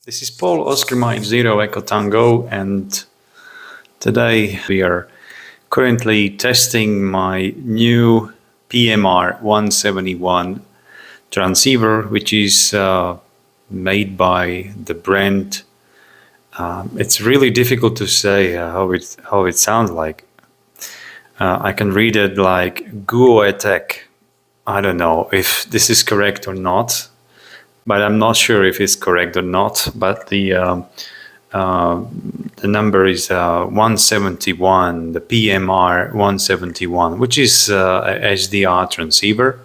This is Paul, Oscar Mike Zero Echo Tango, and today we are currently testing my new PMR-171 transceiver, which is made by the brand. It's really difficult to say how it sounds like. I can read it like GUOHETEC. I don't know if this is correct or not, but I'm not sure if it's correct or not. But the number is 171, the PMR-171, which is a SDR transceiver,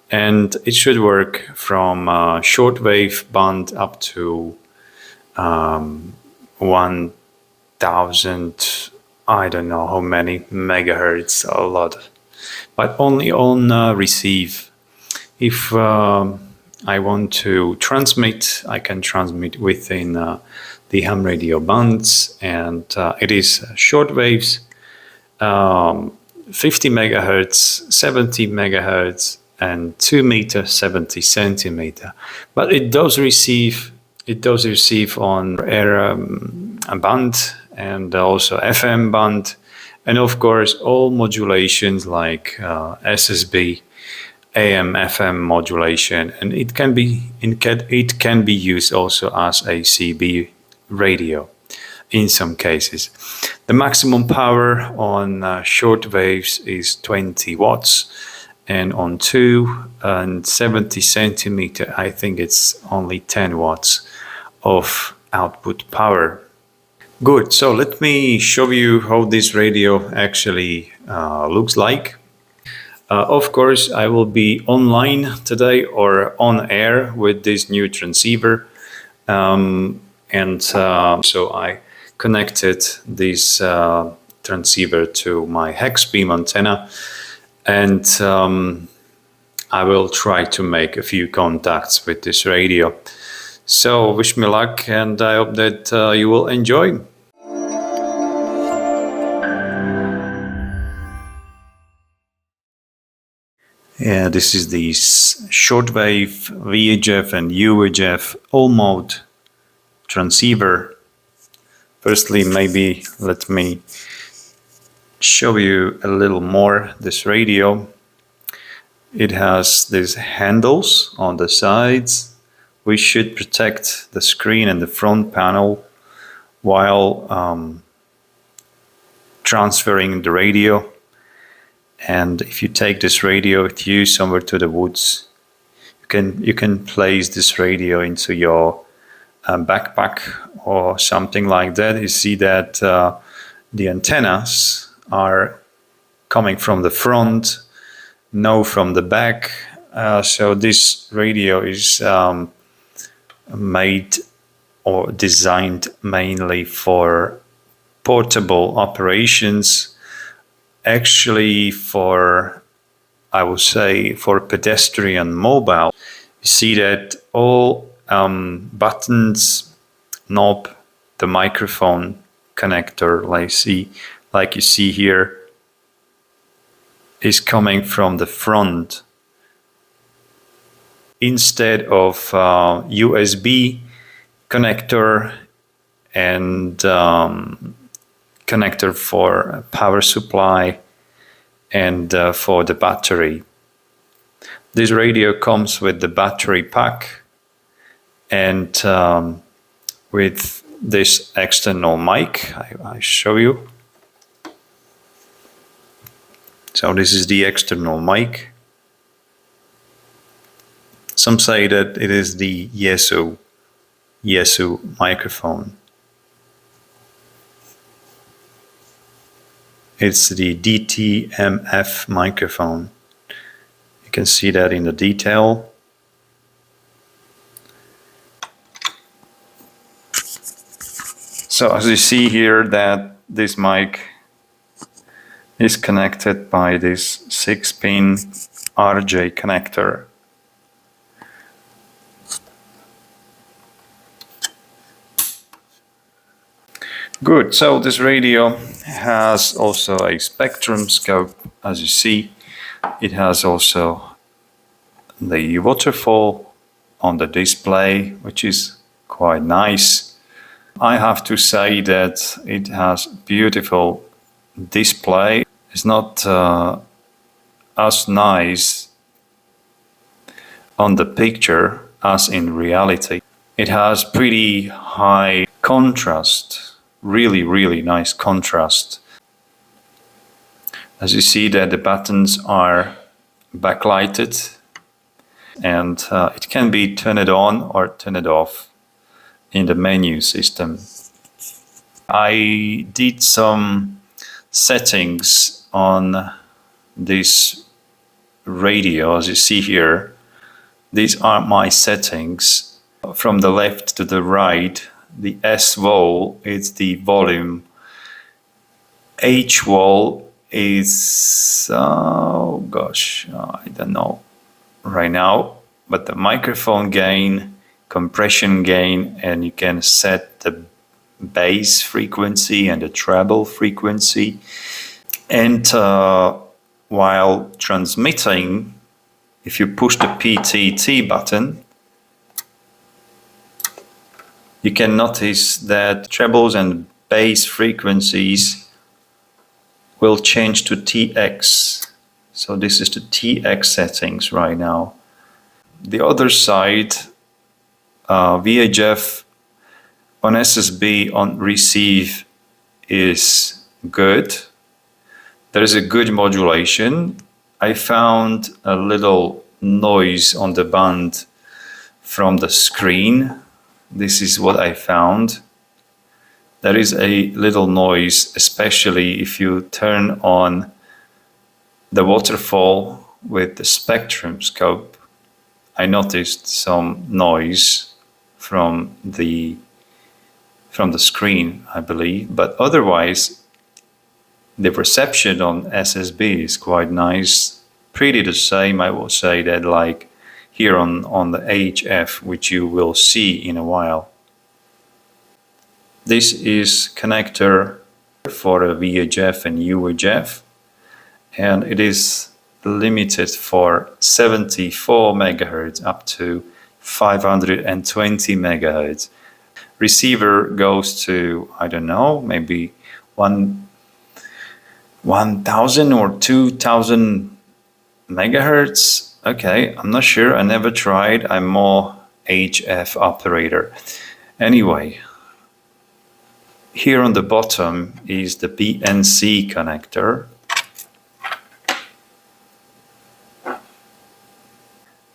and it should work from shortwave band up to 1000, I don't know how many megahertz, a lot, but only on receive. If I want to transmit, I can transmit within the ham radio bands, and it is short waves, 50 megahertz, 70 megahertz, and 2 meter 70 centimeter. But it does receive on air band and also FM band, and of course all modulations like SSB, AM, FM modulation, and it can be used also as a CB radio in some cases. The maximum power on short waves is 20 watts, and on 2 and 70 centimeter, I think it's only 10 watts of output power. Good, so let me show you how this radio actually looks like. Of course, I will be online today or on air with this new transceiver, so I connected this transceiver to my hex beam antenna, and I will try to make a few contacts with this radio. So wish me luck, and I hope that you will enjoy. Yeah, this is the shortwave VHF and UHF all-mode transceiver. Firstly, maybe let me show you a little more this radio. It has these handles on the sides, which should protect the screen and the front panel while transferring the radio. And if you take this radio with you somewhere to the woods, you can place this radio into your backpack or something like that. You see that the antennas are coming from the front, no from the back. So this radio is made or designed mainly for portable operations. Actually, I would say for pedestrian mobile. You see that all buttons, knob, the microphone connector, like you see here, is coming from the front instead of USB connector and connector for power supply and for the battery. This radio comes with the battery pack and with this external mic. I show you. So this is the external mic. Some say that it is the Yesu microphone. It's the DTMF microphone. You can see that in the detail. So as you see here, that this mic is connected by this 6-pin RJ connector. Good, so this radio has also a spectrum scope, as you see. It has also the waterfall on the display, which is quite nice. I have to say that it has beautiful display. It's not as nice on the picture as in reality. It has pretty high contrast, really nice contrast. As you see that the buttons are backlighted, and it can be turned on or turned off in the menu system. I did some settings on this radio, as you see here. These are my settings. From the left to the right, the S wall is the volume. H wall is, oh gosh, I don't know right now, but the microphone gain, compression gain, and you can set the bass frequency and the treble frequency. And while transmitting, if you push the PTT button, you can notice that trebles and bass frequencies will change to TX. So this is the TX settings right now. The other side, VHF on SSB on receive is good. There is a good modulation. I found a little noise on the band from the screen. This is what I found. There is a little noise, especially if you turn on the waterfall with the spectrum scope. I noticed some noise from the screen, I believe, but otherwise the reception on SSB is quite nice, pretty the same. I will say that like here on the HF, which you will see in a while. This is connector for a VHF and UHF, and it is limited for 74 megahertz up to 520 megahertz. Receiver goes to, I don't know, maybe 1000 or 2000 megahertz. Okay, I'm not sure, I never tried. I'm more HF operator. Anyway, here on the bottom is the BNC connector.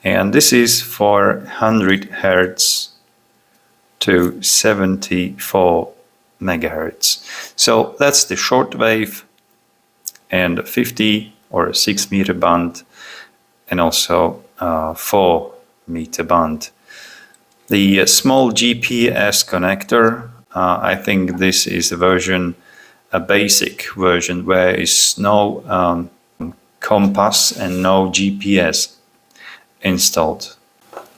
And this is for 100 Hertz to 74 megahertz. So that's the shortwave and 50 or 6 meter band, and also 4 meter band. The small GPS connector, I think this is a version, a basic version where is no compass and no GPS installed.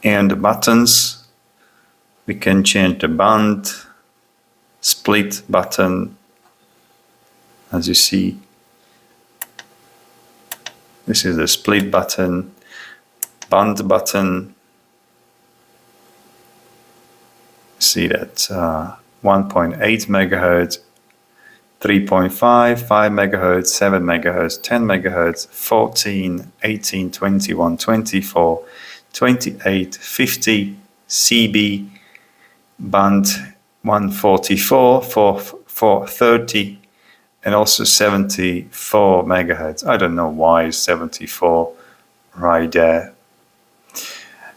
And the buttons, we can change the band, split button, as you see. This is the split button, band button. See that 1.8 megahertz, 3.5, 5 megahertz, 7 megahertz, 10 megahertz, 14, 18, 21, 24, 28, 50, CB, band 144, 430, and also 74 megahertz. I don't know why 74 right there.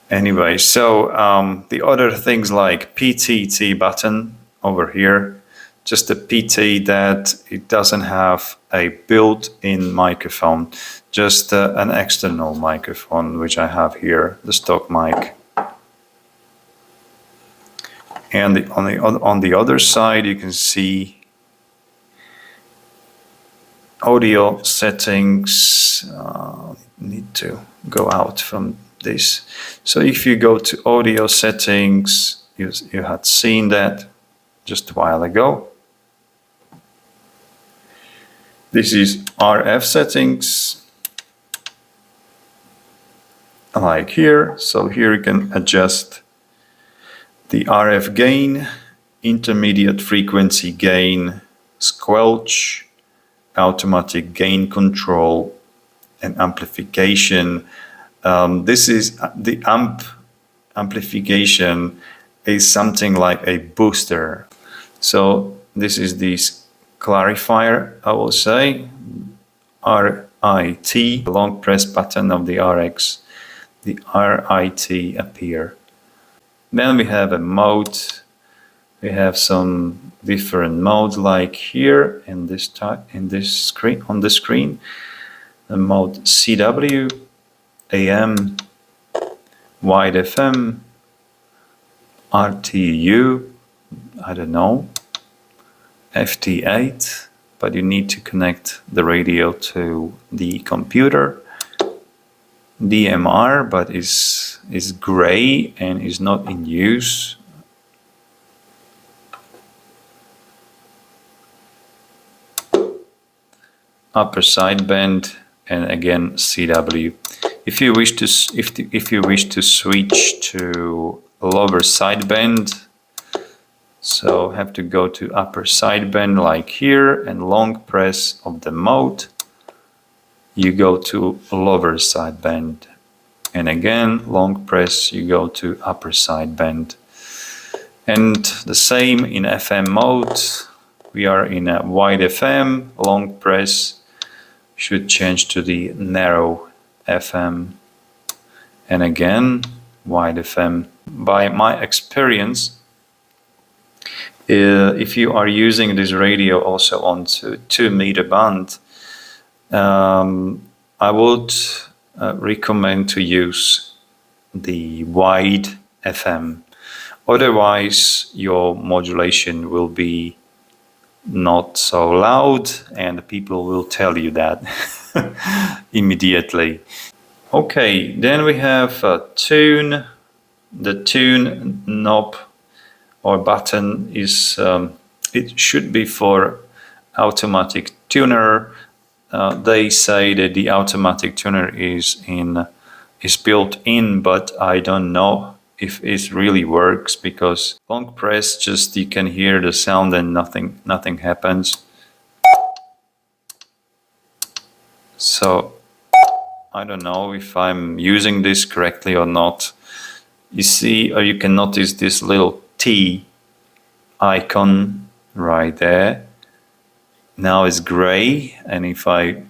Anyway, so the other things like PTT button over here, just a PT that it doesn't have a built-in microphone, just an external microphone, which I have here, the stock mic. And on the other side, you can see audio settings. Need to go out from this. So if you go to audio settings, you had seen that just a while ago. This is RF settings, like here. So here you can adjust the RF gain, intermediate frequency gain, squelch, automatic gain control, and amplification. This is the amplification is something like a booster. So this is this clarifier, I will say, RIT, the long press button of the RX, the RIT appear. Then we have a mode. We have some different modes, like here in this screen, on the screen. The mode CW, AM, wide FM, RTU, I don't know, FT8, but you need to connect the radio to the computer. DMR, but is gray and is not in use. Upper sideband, and again CW. If you wish to switch to lower sideband, so have to go to upper sideband like here, and long press of the mode, you go to lower sideband, and again long press, you go to upper sideband. And the same in FM mode. We are in a wide FM, long press should change to the narrow FM, and again wide FM. By my experience, if you are using this radio also on 2-meter band, I would recommend to use the wide FM. Otherwise, your modulation will be not so loud, and people will tell you that immediately. Okay, then we have tune. The tune knob or button is it should be for automatic tuner. They say that the automatic tuner is built in, but I don't know if it really works, because long press, just you can hear the sound and nothing happens. So I don't know if I'm using this correctly or not. You see, or you can notice this little T icon right there. Now it's gray, and if I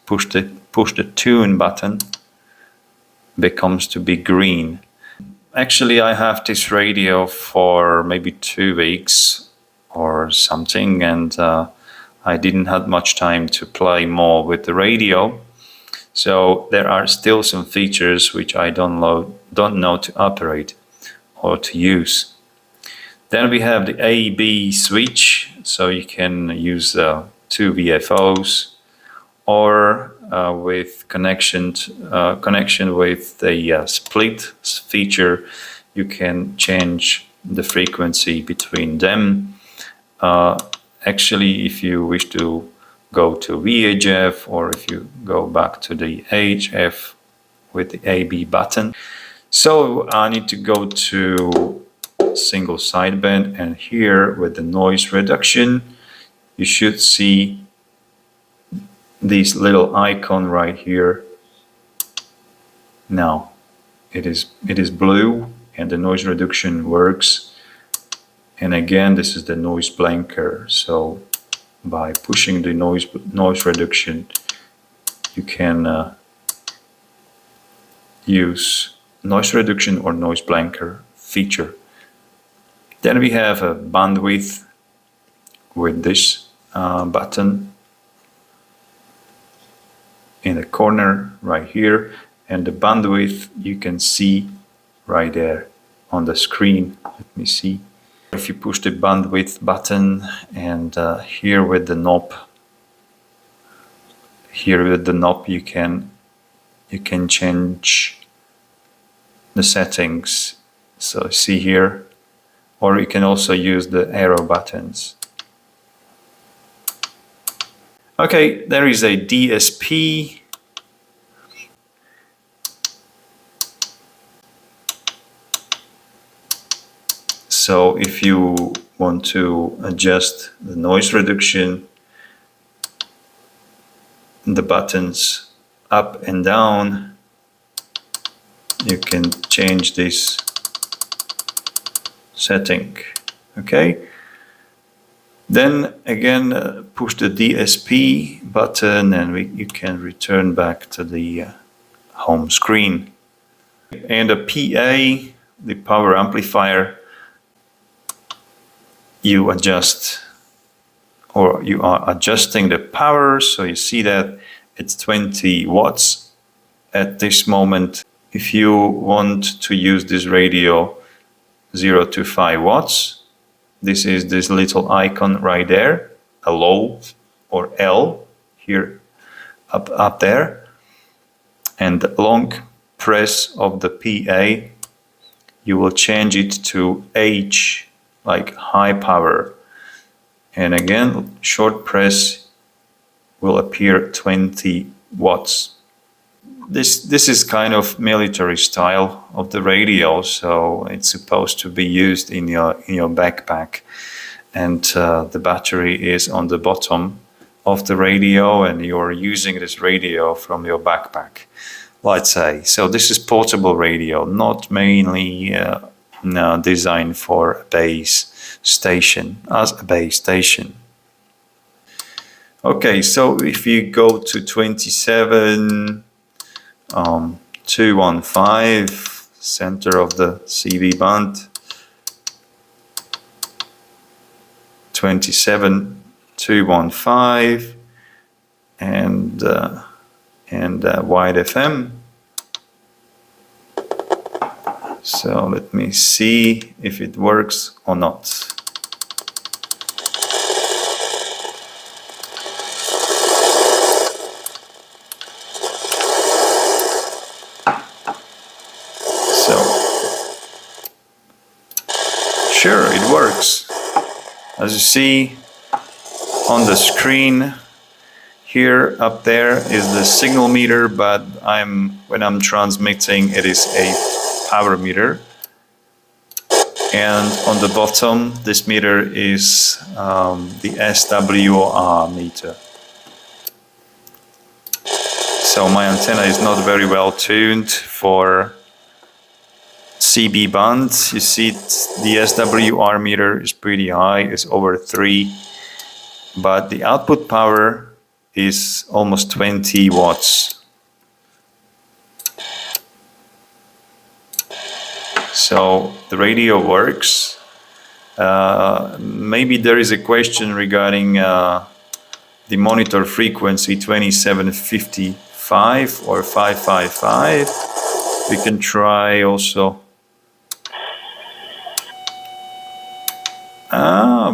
push the tune button, becomes to be green. Actually, I have this radio for maybe 2 weeks or something, and I didn't have much time to play more with the radio. So there are still some features which I don't know to operate or to use. Then we have the A/B switch, so you can use 2 VFOs, or with connection with the split feature, you can change the frequency between them. Actually, if you wish to go to VHF, or if you go back to the UHF with the AB button. So I need to go to single sideband, and here with the noise reduction, you should see this little icon right here. Now it is blue, and the noise reduction works. And again, this is the noise blanker. So by pushing the noise reduction, you can use noise reduction or noise blanker feature. Then we have a bandwidth with this button in the corner right here, and the bandwidth you can see right there on the screen. Let me see. If you push the bandwidth button, and here with the knob, you can change the settings. So see here, or you can also use the arrow buttons. Okay, there is a DSP. So if you want to adjust the noise reduction, the buttons up and down, you can change this setting. Okay. Then again, push the DSP button and you can return back to the home screen. And the PA, the power amplifier, you adjust, or you are adjusting the power. So you see that it's 20 watts at this moment. If you want to use this radio 0 to 5 watts, this is this little icon right there, a low or L here up there, and the long press of the PA, you will change it to H, like high power, and again short press will appear 20 watts. This is kind of military style of the radio, so it's supposed to be used in your backpack, and the battery is on the bottom of the radio, and you're using this radio from your backpack, let's say. So this is portable radio, not mainly designed for a base station, as a base station. Okay, so if you go to 215, center of the CV band, 27215, and wide FM. So let me see if it works or not. Sure, it works. As you see on the screen here, up there is the signal meter, but when I'm transmitting, it is a power meter. And on the bottom, this meter is the SWR meter. So my antenna is not very well tuned for CB band. You see the SWR meter is pretty high, it's over 3, but the output power is almost 20 watts. So the radio works. Maybe there is a question regarding the monitor frequency 2755 or 555. We can try also.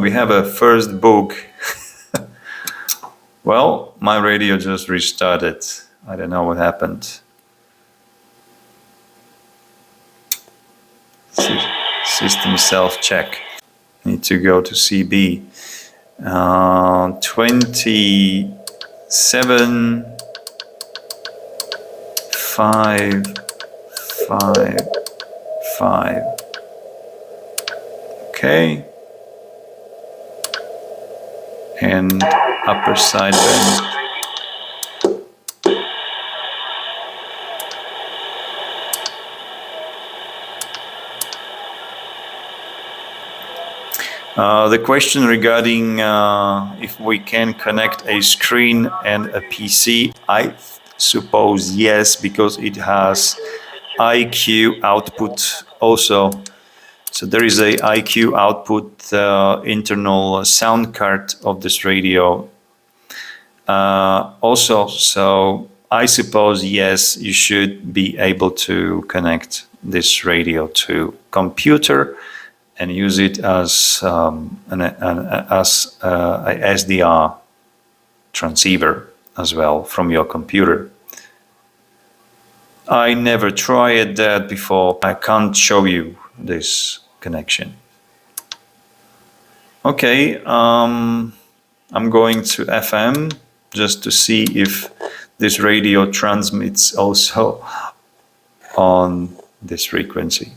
We have a first bug. Well, my radio just restarted. I don't know what happened. System self-check. Need to go to CB. 27,555. Okay. And upper sideband. The question regarding if we can connect a screen and a PC, I suppose yes, because it has IQ output also. So there is a IQ output internal sound card of this radio also. So I suppose yes, you should be able to connect this radio to computer and use it as a SDR transceiver as well from your computer. I never tried that before. I can't show you this connection. Okay, I'm going to FM just to see if this radio transmits also on this frequency.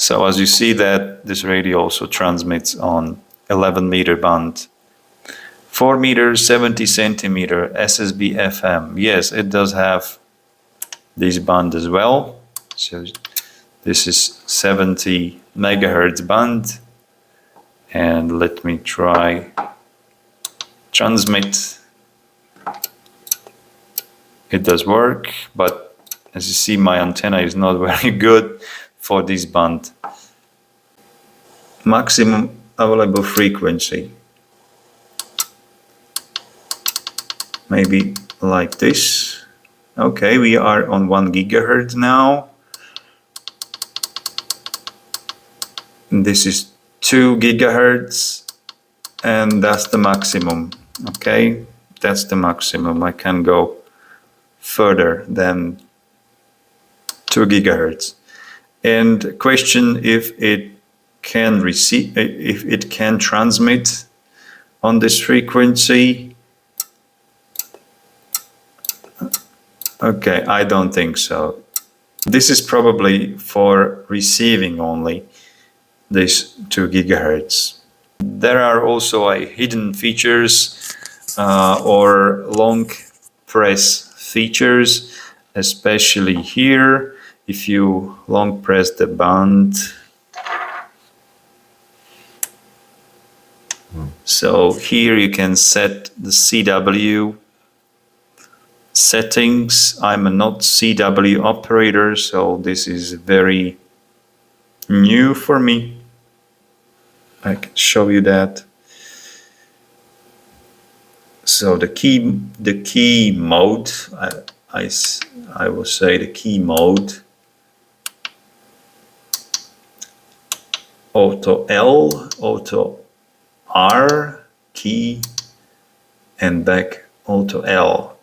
So as you see that this radio also transmits on 11 meter band. 4 meters, 70 centimeter SSB FM. Yes, it does have this band as well. So this is 70 megahertz band. And let me try transmit. It does work, but as you see, my antenna is not very good for this band. Maximum available frequency. Maybe like this. Okay, we are on 1 gigahertz now. This is 2 gigahertz, and that's the maximum. Okay, that's the maximum. I can go further than 2 gigahertz. And question if it can receive, if it can transmit on this frequency. Okay, I don't think so. This is probably for receiving only, this 2 gigahertz. There are also hidden features or long press features, especially here. If you long press the band, so here you can set the CW settings. I'm a not CW operator, so this is very new for me. I can show you that. So the key mode, I will say the key mode, auto L, auto R, key, and back auto L.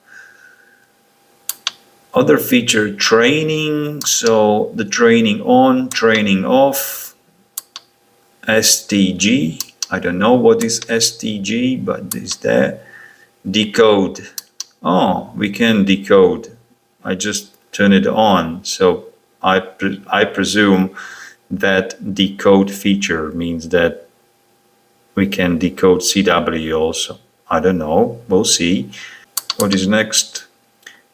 Other feature, training, so the training on, training off, STG, I don't know what is STG, but is there. Decode, oh, we can decode. I just turn it on, so I presume that decode feature means that we can decode CW also. I don't know, we'll see. What is next?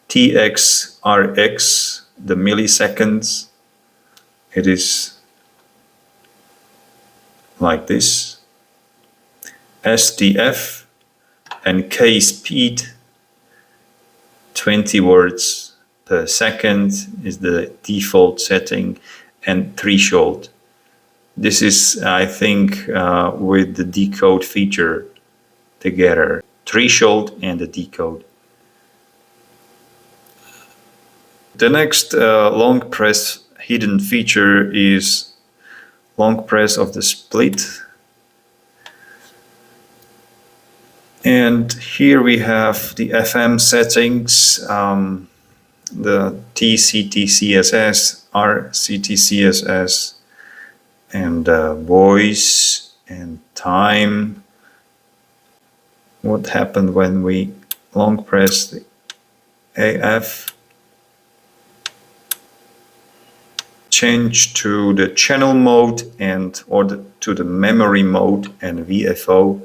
TX, RX, the milliseconds. It is like this. STF and K speed, 20 words per second is the default setting, and threshold. This is, I think, with the decode feature together. Threshold and the decode. The next long press hidden feature is long press of the split. And here we have the FM settings, the TCTCSS, RCTCSS, and voice and time. What happened when we long press the AF? Change to the channel mode and to the memory mode and VFO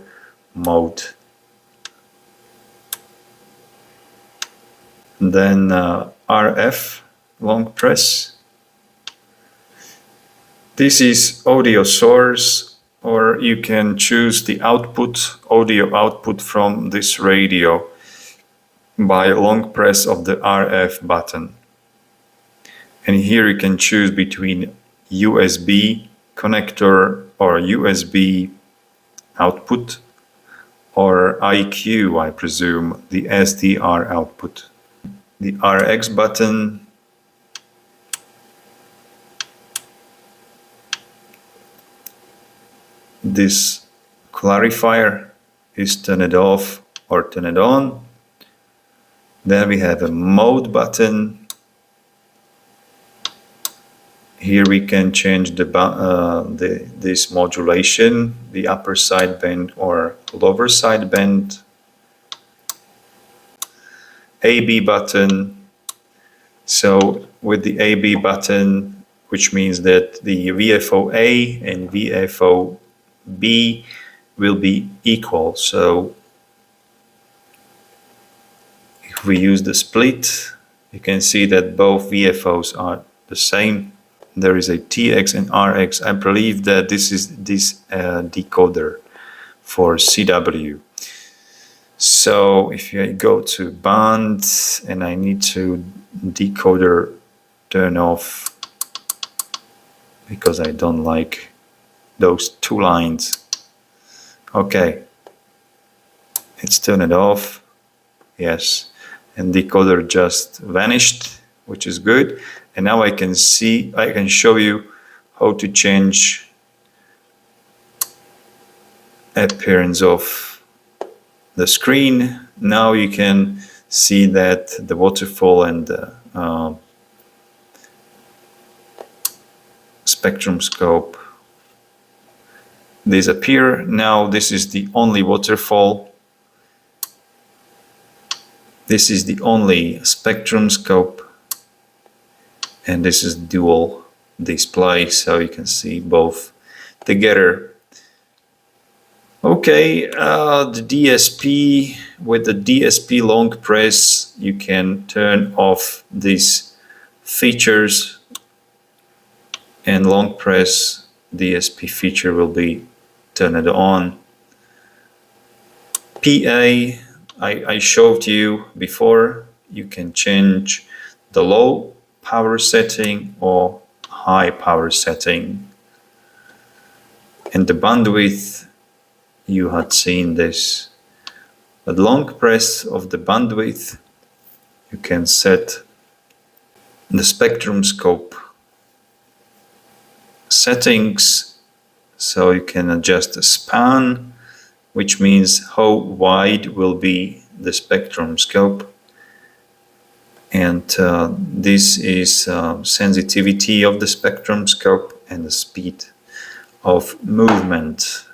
mode. Then RF long press. This is audio source, or you can choose the output, audio output from this radio by long press of the RF button. And here you can choose between USB connector or USB output, or IQ, I presume, the SDR output. The RX button, this clarifier is turn it off or turn it on. Then we have a mode button. Here we can change this modulation, the upper sideband or lower sideband. AB button. So with the AB button, which means that the VFO-A and VFO-B will be equal. So if we use the split, you can see that both VFOs are the same. There is a TX and RX. I believe that this is this decoder for CW. So if I go to band and I need to decoder turn off because I don't like those two lines. Okay, it's turned off. Yes, and decoder just vanished, which is good. And now I can show you how to change appearance of the screen. Now you can see that the waterfall and the spectrum scope disappear. Now this is the only waterfall. This is the only spectrum scope, and this is dual display, so you can see both together. Okay, the DSP, with the DSP long press, you can turn off these features, and long press DSP feature will be turned on. PA, I showed you before, you can change the low power setting or high power setting. And the bandwidth, you had seen this. But long press of the bandwidth, you can set the spectrum scope settings, so you can adjust the span, which means how wide will be the spectrum scope. And this is sensitivity of the spectrum scope and the speed of movement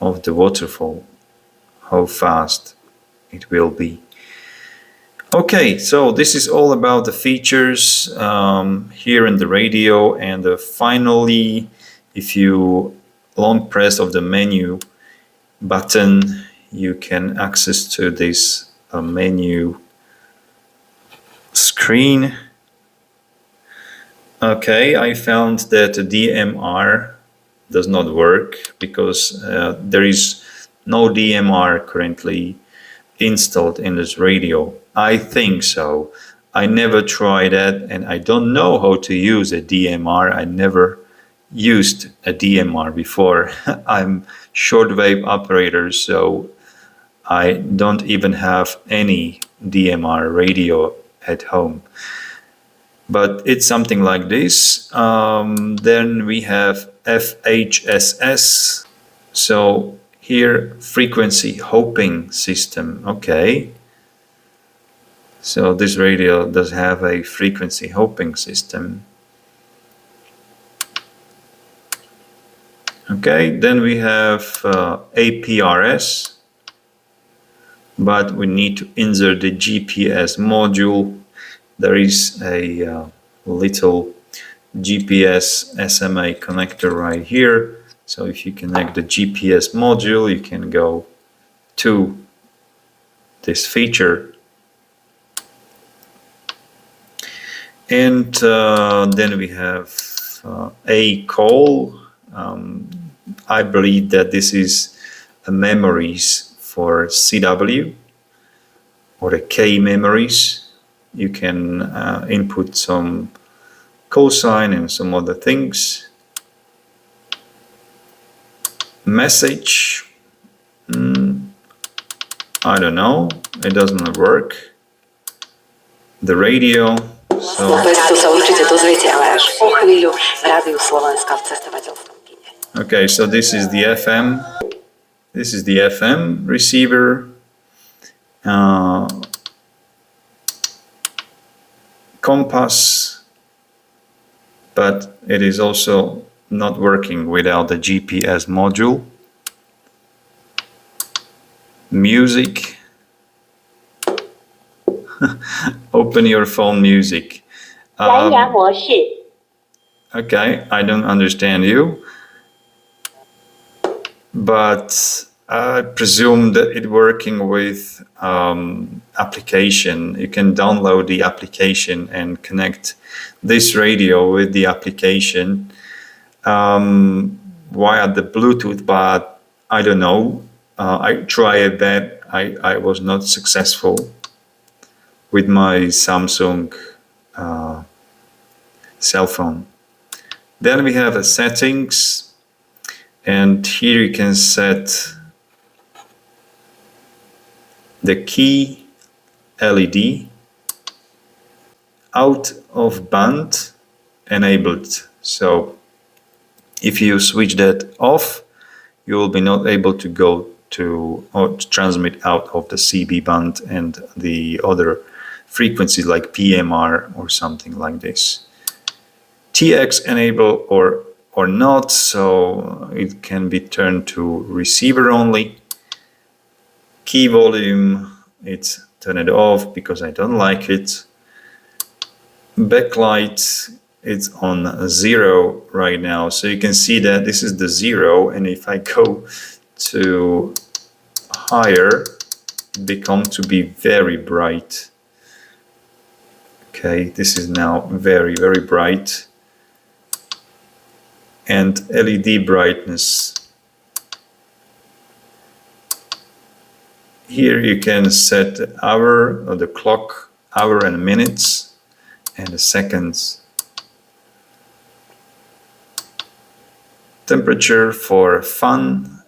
of the waterfall, how fast it will be. Okay, so this is all about the features here in the radio, and finally, if you long press of the menu button, you can access to this menu screen. Okay, I found that the DMR does not work because there is no DMR currently installed in this radio. I think so. I never tried that, and I don't know how to use a DMR. I never used a DMR before. I'm shortwave operator, so I don't even have any DMR radio at home. But it's something like this. Then we have FHSS. So here, frequency hopping system. Okay. So this radio does have a frequency hopping system. Okay, then we have APRS, but we need to insert the GPS module. There is a little GPS SMA connector right here. So if you connect the GPS module, you can go to this feature. And then we have a call. I believe that this is a memories for CW or the K memories. You can input some cosine and some other things. Message, I don't know, it doesn't work. The radio. Okay, so this is the FM. This is the FM receiver. Compass, but it is also not working without the GPS module. Music. Open your phone music. Okay, I don't understand you, but I presume that it working with application. You can download the application and connect this radio with the application via the Bluetooth, but I don't know. I tried that. I was not successful with my Samsung cell phone. Then we have a settings, and here you can set the key LED out of band enabled. So if you switch that off, you will be not able to go to or to transmit out of the CB band and the other frequencies like PMR or something like this. TX enable or not, so it can be turned to receiver only. Key volume, it's turn it off because I don't like it. Backlight, it's on 0 right now, so you can see that this is the 0, and if I go to higher, it becomes to be very bright. Okay, this is now very, very bright. And LED brightness. Here you can set the hour or the clock, hour and minutes, and the seconds. Temperature for fan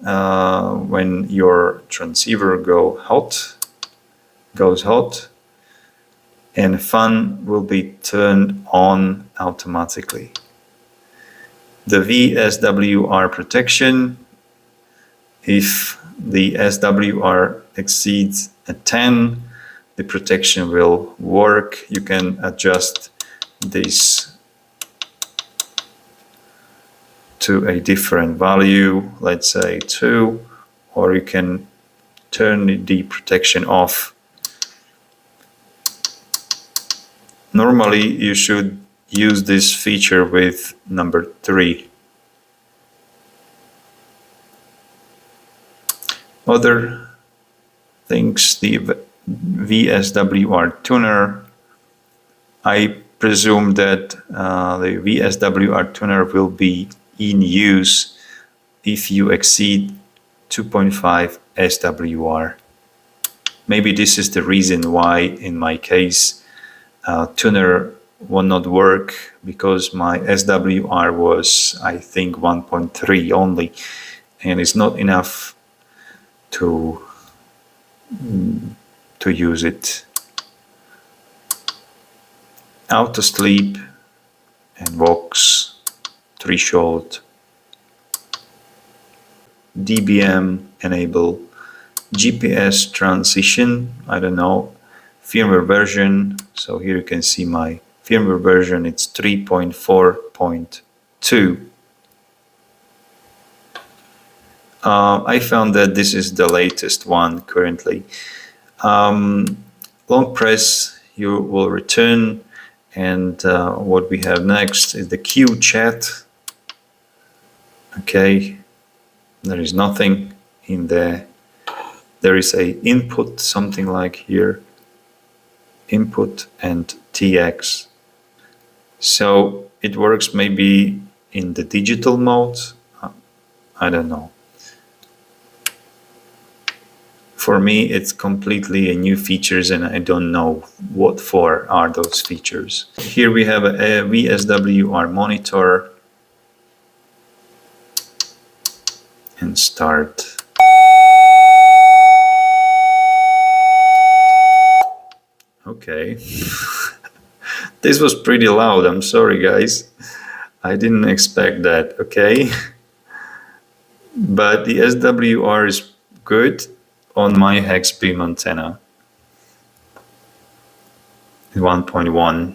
when your transceiver goes hot, and fan will be turned on automatically. The VSWR protection, if the SWR exceeds a 10, the protection will work. You can adjust this to a different value, let's say 2, or you can turn the protection off. Normally you should use this feature with number 3. Other things, the VSWR tuner. I presume that the VSWR tuner will be in use if you exceed 2.5 SWR. Maybe this is the reason why in my case tuner will not work, because my SWR was, I think, 1.3 only, and it's not enough to use it. Auto sleep and Vox threshold, dBm enable, GPS transition, I don't know, firmware version. So here you can see my firmware version, it's 3.4.2. I found that this is the latest one currently. Long press, you will return, and what we have next is the Q chat. Okay, there is nothing in there. There is a input, something like here, input and TX. So it works maybe in the digital mode, I don't know. For me, it's completely a new features, and I don't know what for are those features. Here we have a VSWR monitor, and start. Okay. This was pretty loud, I'm sorry guys. I didn't expect that, okay? But the SWR is good on my hex beam antenna. 1.1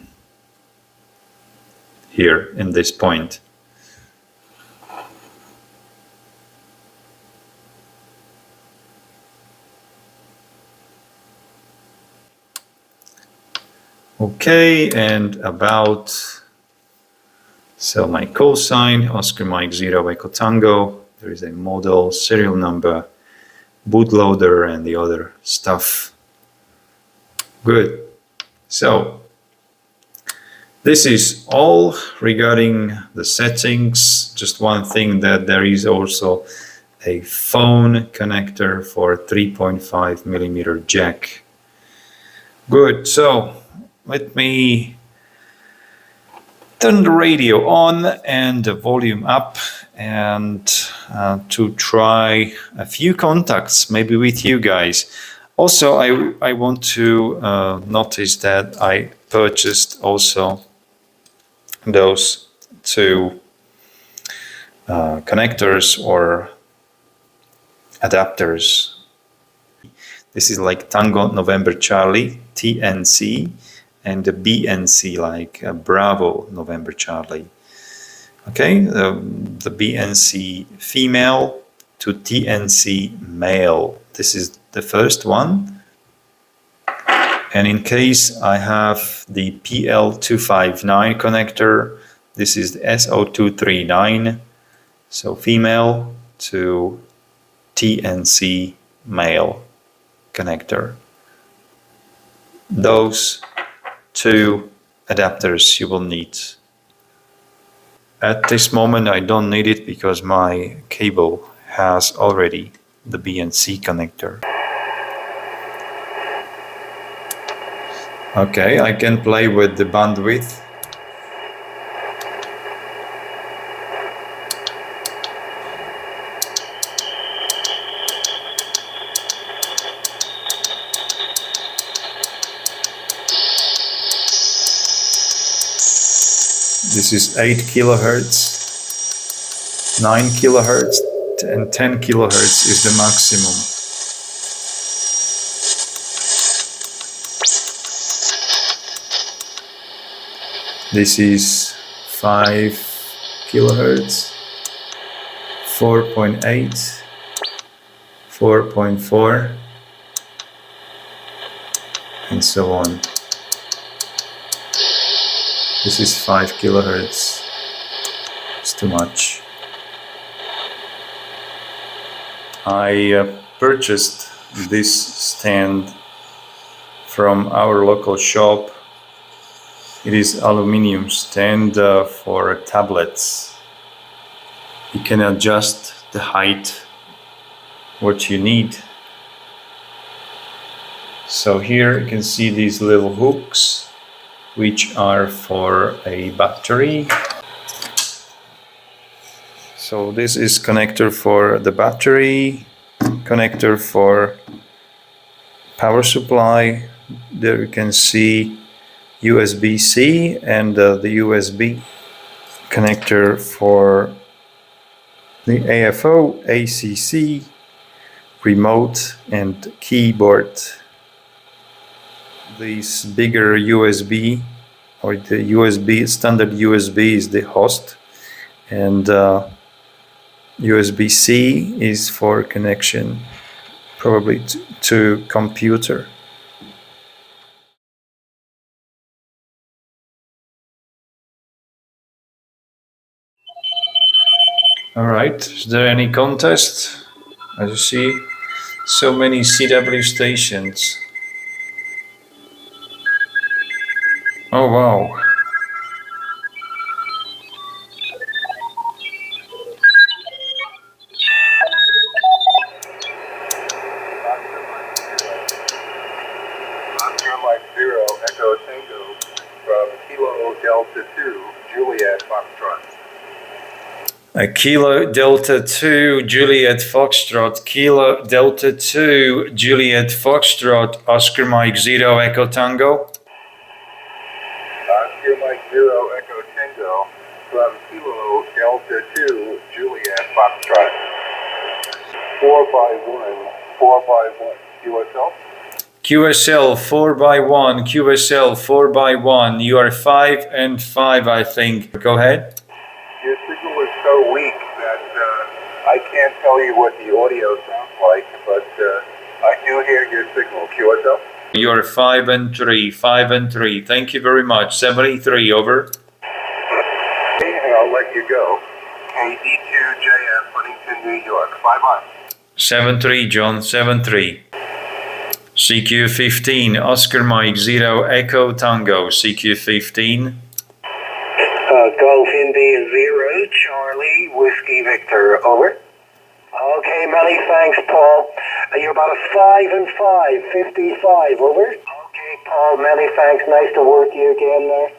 here in this point. Okay, and about So my call sign, Oscar Mike 0 Echo Tango. There is a model, serial number, bootloader, and the other stuff. Good. So this is all regarding the settings. Just one thing, that there is also a phone connector for 3.5 millimeter jack. Good. So let me turn the radio on and the volume up, and to try a few contacts, maybe with you guys. Also, I want to notice that I purchased also those two connectors or adapters. This is like Tango November Charlie, TNC, and the BNC, like Bravo November Charlie. Okay, the BNC female to TNC male. This is the first one. And in case I have the PL259 connector, this is the SO239, so female to TNC male connector. Those two adapters you will need. At this moment I don't need it because my cable has already the BNC connector. Okay, I can play with the bandwidth. This is 8 kilohertz, 9 kilohertz, and 10 kilohertz is the maximum. This is 5 kilohertz, 4.8, 4.4, and so on. This is 5 kilohertz. It's too much. I purchased this stand from our local shop. It is aluminum stand for tablets. You can adjust the height what you need. So here you can see these little hooks, which are for a battery. So this is connector for the battery, connector for power supply. There you can see USB-C and the USB connector for the AFO, ACC, remote and keyboard. This bigger USB, or the USB, standard USB, is the host, and USB-C is for connection, probably to computer. All right, is there any contest? As you see, so many CW stations. Oh wow. Oscar Mike 0 Echo Tango from Kilo Delta 2 Juliet Foxtrot. Kilo Delta 2 Juliet Foxtrot, Kilo Delta 2 Juliet Foxtrot, Oscar Mike 0 Echo Tango. Oscar Mike 0 Echo Tango from Kilo Delta 2 Juliet Foxtrot. 4x1, 4x1, QSL. QSL 4x1, QSL 4x1, you are 5 and 5, I think. Go ahead. Your signal is so weak that I can't tell you what the audio sounds like, but I do hear your signal. QSL? You're 5 and 3, 5 and 3. Thank you very much. 73, over. Okay, you go. KD2JF, Huntington, New York. Bye-bye. 7-3, John, 7-3. CQ15, Oscar Mike 0, Echo Tango, CQ15. Golf India 0, Charlie, Whiskey Victor, over. Okay, many thanks, Paul. You're about a 5 and 5, 55, over. Okay, Paul, many thanks. Nice to work you again there.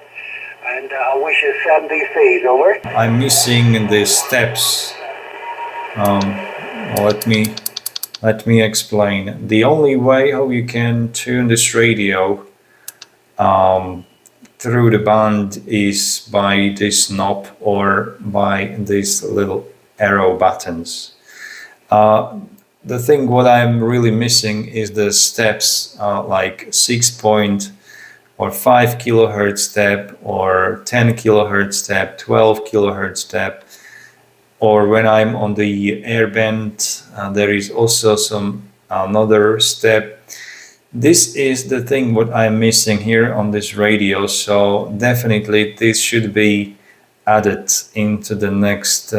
And I wish you 70 feet, over. I'm missing the steps. Let me explain. The only way how you can tune this radio through the band is by this knob or by these little arrow buttons. The thing what I'm really missing is the steps, like 6 or 5 kilohertz step or 10 kilohertz step, 12 kilohertz step, or when I'm on the air band, there is also some another step. This is the thing what I'm missing here on this radio, so definitely this should be added into the next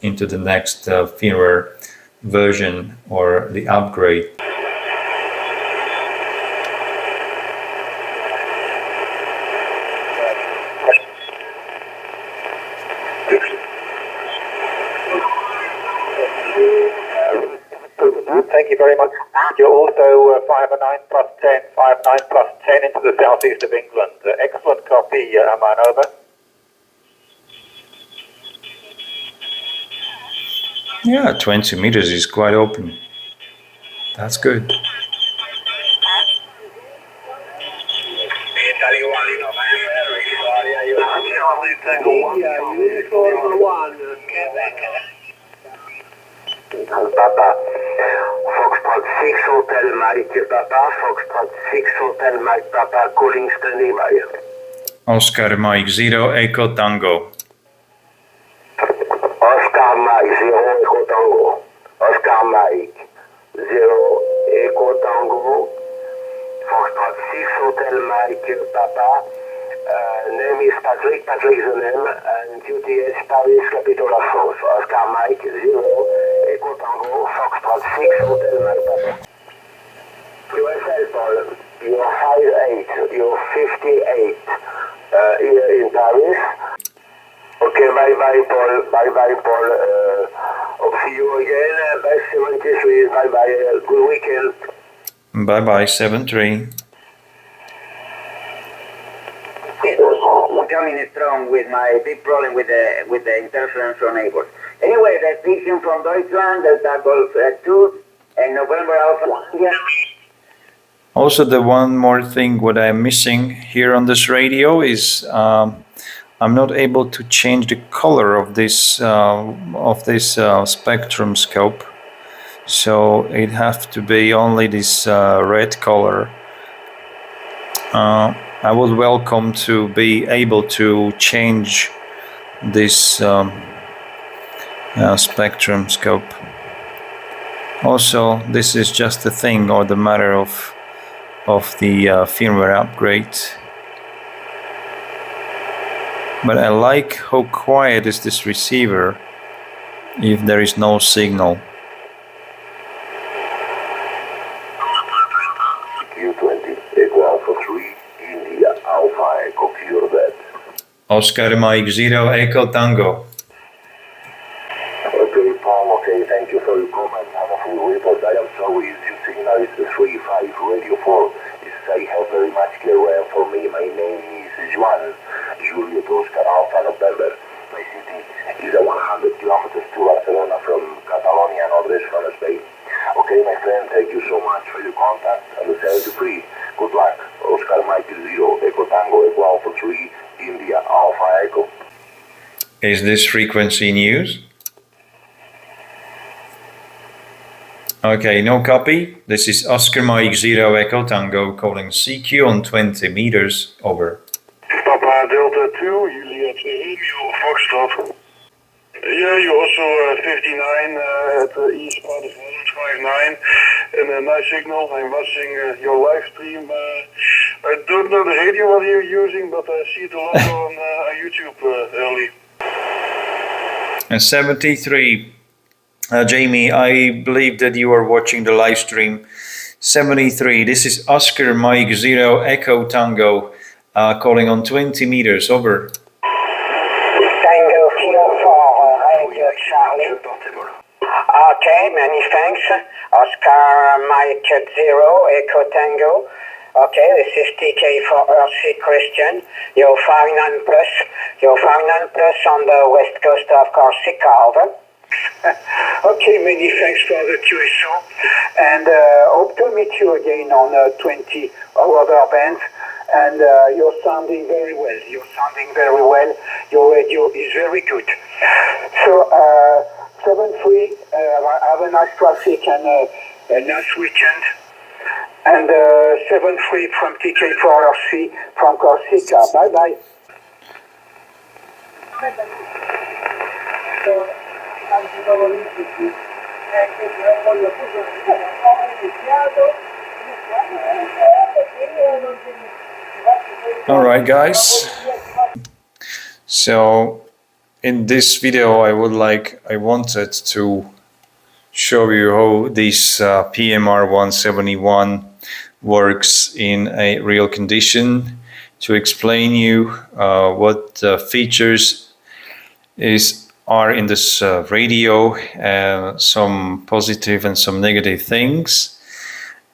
firmware version or the upgrade. Thank you very much. You're also 5 and 9 plus 10, 5, 9 plus 10 into the southeast of England. Excellent copy, Aman, over. Yeah, 20 meters is quite open. That's good. Papa, Foxtrot 6 Hotel Mike, Papa, Foxtrot 6 Hotel Mike, Papa, calling Stanley Meyer. Oscar Mike 0, Echo Tango. Oscar Mike 0, Echo Tango. Oscar Mike 0, Echo Tango. Foxtrot 6 Hotel Mike, Papa. Name is Patrick is the name, and QTS Paris, capital of France. Oscar Mike 0, Echo Tango, Foxtrot 6 Hotel Mike, Papa. USL, Paul, you're 5'8", you're 58 here in Paris. Okay, bye-bye, Paul, bye-bye, Paul. Hope see you again, bye 73, bye-bye, good weekend. Bye-bye, 7-3. Coming strong with my big problem with the interference from neighbors. Anyway, the fiction from Deutschland, Delta Golf 2, and November Alpha. Yeah. Also, the one more thing what I'm missing here on this radio is I'm not able to change the color of this spectrum scope. So it has to be only this red color. I would welcome to be able to change this spectrum scope. Also, this is just a thing or the matter of the firmware upgrade. But I like how quiet is this receiver if there is no signal. Oscar Mike 0, Echo Tango. Okay, Paul, okay, thank you for your comment. I'm a full report. I am sorry, you signal is the 3-5 radio 4. I have very much clear way for me. My name is Juan, Juliet Oscar Alpha November. My city is 100 kilometers to Barcelona from Catalonia, northwest from Spain. Okay, my friend, thank you so much for your contact. And the 73. Good luck. Oscar Mike 0, Echo Tango, Echo Alpha 3, India Alpha Echo. Is this frequency in use? Okay, no copy. This is Oscar Mike 0 Echo Tango calling CQ on 20 meters, over. Papa Delta 2, Juliet Romeo Foxtrot. Yeah, you also 59 at the east part of Holland, 59. And a nice signal. I'm watching your live stream. I don't know the radio what you're using, but I see it a lot on YouTube early. And 73. Jamie, I believe that you are watching the live stream. 73. This is Oscar Mike 0 Echo Tango calling on 20 meters. Over. Tango Kilo 4, Radio Charlie. Okay, many thanks. Oscar Mike 0 Echo Tango. Okay, this is TK for RC Christian. You're 59 plus. You're 59 plus on the west coast of Corsica, over. Okay, many thanks for the QSO. And hope to meet you again on 20 rubber bands. And you're sounding very well. You're sounding very well. Your radio is very good. So, 7-3, have a nice traffic and a nice weekend. And 7-3 from TK4RC from Corsica. Bye-bye. All right, guys. So in this video, I wanted to show you how this PMR-171 works in a real condition, to explain you what features are in this radio, some positive and some negative things.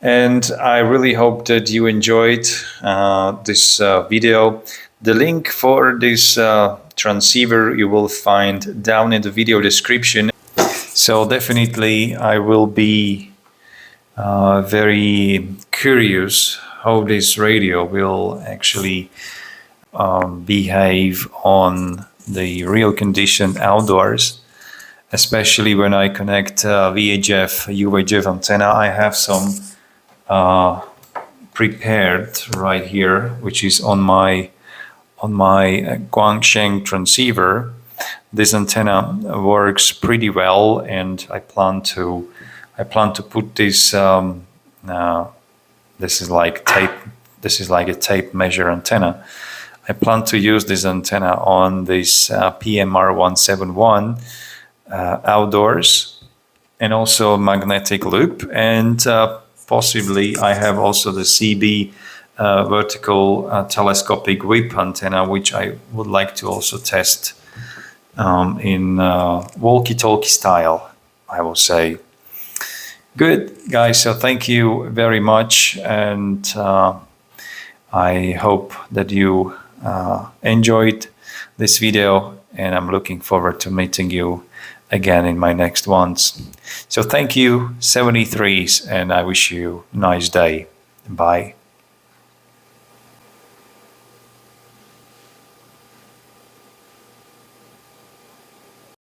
And I really hope that you enjoyed this video. The link for this transceiver you will find down in the video description. So definitely I will be very curious how this radio will actually behave on the real condition outdoors, especially when I connect VHF, UHF antenna. I have some prepared right here, which is on my Guangsheng transceiver. This antenna works pretty well, and I plan to put this. This is like tape. This is like a tape measure antenna. I plan to use this antenna on this PMR-171 outdoors, and also magnetic loop, and possibly I have also the CB vertical telescopic whip antenna, which I would like to also test in walkie-talkie style, I will say. Good, guys, so thank you very much, and I hope that you enjoyed this video, and I'm looking forward to meeting you again in my next ones. So thank you, 73s, and I wish you a nice day. Bye.